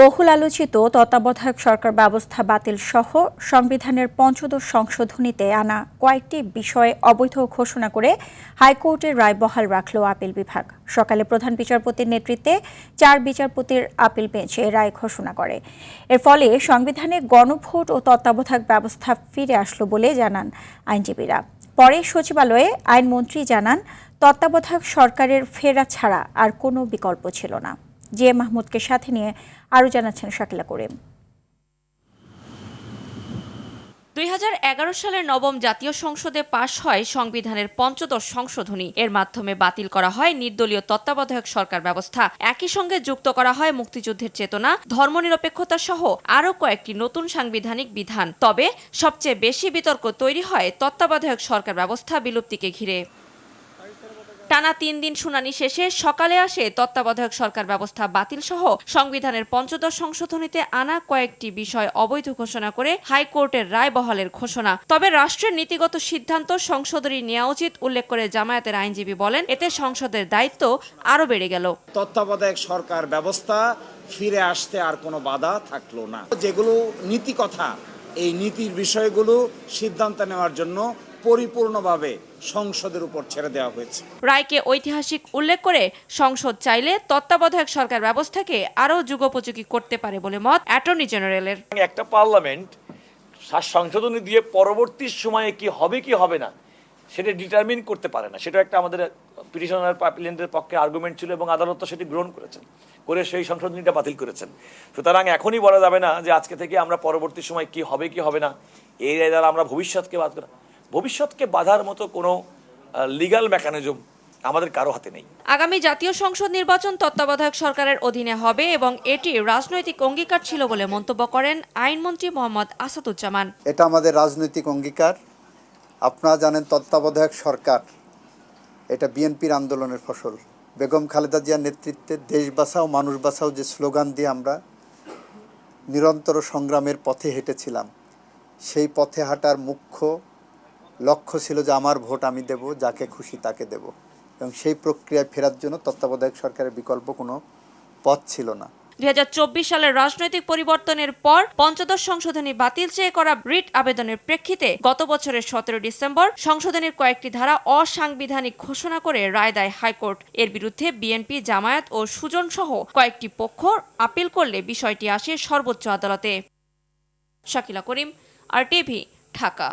বহুল আলোচিত তত্ত্বাবধায়ক সরকার ব্যবস্থা বাতিল সহ সংবিধানের পঞ্চদশ সংশোধনীতে আনা কয়েকটি বিষয়ে অবৈধ ঘোষণা করে হাইকোর্টের রায় বহাল রাখল আপিল বিভাগ। সকালে প্রধান বিচারপতির নেতৃত্বে ৪ বিচারপতির আপিল বেঞ্চ এ রায় ঘোষণা করে। এর ফলে সংবিধানে গণভোট ও তত্ত্বাবধায়ক ব্যবস্থা ফিরে আসলো বলে জানান আইনজীবীরা। পরে সচিবালয়ে আইনমন্ত্রী জানান, তত্ত্বাবধায়ক সরকারের ফেরা ছাড়া আর কোনো বিকল্প ছিল না। জে মাহমুদকে সাথে নিয়ে আরও জানাচ্ছেন শাকিলা করিম। ২০১১ সালের নবম জাতীয় সংসদে পাশ হয় সংবিধানের পঞ্চদশ সংশোধনী। এর মাধ্যমে বাতিল করা হয় নির্দলীয় তত্ত্বাবধায়ক সরকার ব্যবস্থা। একই সঙ্গে যুক্ত করা হয় মুক্তিযুদ্ধের চেতনা, ধর্মনিরপেক্ষতা সহ আরও কয়েকটি নতুন সাংবিধানিক বিধান। তবে সবচেয়ে বেশি বিতর্ক তৈরি হয় তত্ত্বাবধায়ক সরকার ব্যবস্থা বিলুপ্তিকে ঘিরে। টানা ৩ দিন শুনানি শেষে সকালে আসে তত্ত্বাবধায়ক সরকার ব্যবস্থা বাতিল সহ সংবিধানের পঞ্চদশ সংশোধনীতে আনা কয়েকটি বিষয় অবৈধ ঘোষণা করে হাইকোর্টের রায় বহালের ঘোষণা। তবে রাষ্ট্রের নীতিগত সিদ্ধান্ত সংশোধনী নেওয়া উচিত উল্লেখ করে জামায়াতের আইনজীবী বলেন, এতে সংসদের দায়িত্ব আরও বেড়ে গেল। তত্ত্বাবধায়ক সরকার ব্যবস্থা ফিরে আসতে আর কোনো বাধা থাকলো না। যেগুলো নীতি কথা, এই নীতির বিষয়গুলো সিদ্ধান্ত নেওয়ার জন্য পরিপূর্ণভাবে সংসদের উপর ছেড়ে দেওয়া হয়েছে। রায়কে ঐতিহাসিক উল্লেখ করে সংসদ চাইলে তত্ত্বাবধায়ক সরকার ব্যবস্থাকে আরও যুগোপযোগী করতে পারে বলে মত অ্যাটর্নি জেনারেলের। একটা পার্লামেন্ট সংশোধনী দিয়ে পরবর্তী সময়ে কি হবে কি হবে না সেটা ডিটারমিন করতে পারে না। সেটা একটা আমাদের পিটিশনার অ্যাপিলেন্টের পক্ষে আর্গুমেন্ট ছিল এবং আদালত সেটি গ্রহণ করেছেন, করে সেই সংশোধনীটা বাতিল করেছেন। সুতরাং এখনই বলা যাবে না যে আজকে থেকে আমরা পরবর্তী সময় কি হবে কি হবে না এই দ্বারা আমরা ভবিষ্যৎকে বাধার মতো কোনো লিগ্যাল মেকানিজম আমাদের কারো হাতে নেই। আগামী জাতীয় সংসদ নির্বাচন তত্ত্বাবধায়ক সরকারের অধীনে হবে এবং এটি রাজনৈতিক অঙ্গীকার ছিল বলে মন্তব্য করেন আইনমন্ত্রী মোহাম্মদ আসাদুজ্জামান। এটা আমাদের রাজনৈতিক অঙ্গীকার। আপনারা জানেন, তত্ত্বাবধায়ক সরকার এটা বিএনপির আন্দোলনের ফসল। বেগম খালেদা জিয়ার নেতৃত্বে দেশ বাঁচাও মানুষ বাঁচাও যে স্লোগান দিয়ে আমরা নিরন্তর সংগ্রামের পথে হেঁটেছিলাম, সেই পথে হাঁটার মুখ্য লক্ষ্য ছিল যে আমার ভোট আমি দেব, যাকে খুশি তাকে দেব, এবং সেই প্রক্রিয়ায় ফেরার জন্য তত্ত্বাবধায়ক সরকারের বিকল্প কোনো পথ ছিল না। ২০২৪ সালের রাজনৈতিক পরিবর্তনের পর পঞ্চদশ সংশোধনী বাতিল চেয়ে করা রিট আবেদনের প্রেক্ষিতে গত বছরের ১৭ ডিসেম্বর সংশোধনীর কয়েকটি ধারা অসাংবিধানিক ঘোষণা করে রায় দেয় হাইকোর্ট। এর বিরুদ্ধে বিএনপি, জামায়াত ও সুজন সহ কয়েকটি পক্ষ আপিল করলে বিষয়টি আসে সর্বোচ্চ আদালতে। শাকিলা করিম, RTV, ঢাকা।